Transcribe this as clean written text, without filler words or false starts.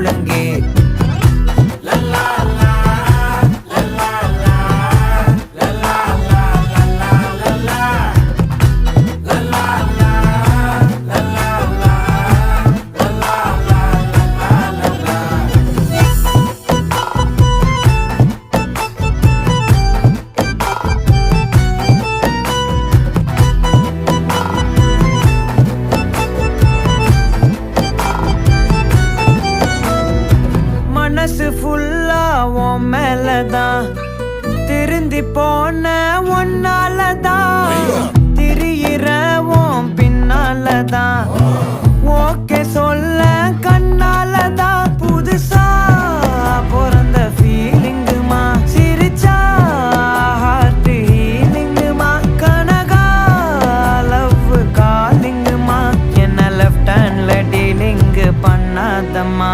முழங்கே. மனசு ஃபுல்லா உன் மேலதான், திருந்தி போன ஒன்னாலதான், திரியிற உன் பின்னாலதான், ஓகே சொல்ல கண்ணாலதான். புதுசா பிறந்த ஃபீலிங்குமா, சிரிச்சா ஹார்ட் ஹீலிங்குமா, கனகா லவ் காலிங்குமா, என்ன லெஃப்ட் ஹேண்ட்ல டீலிங்கு பண்ணாதம்மா.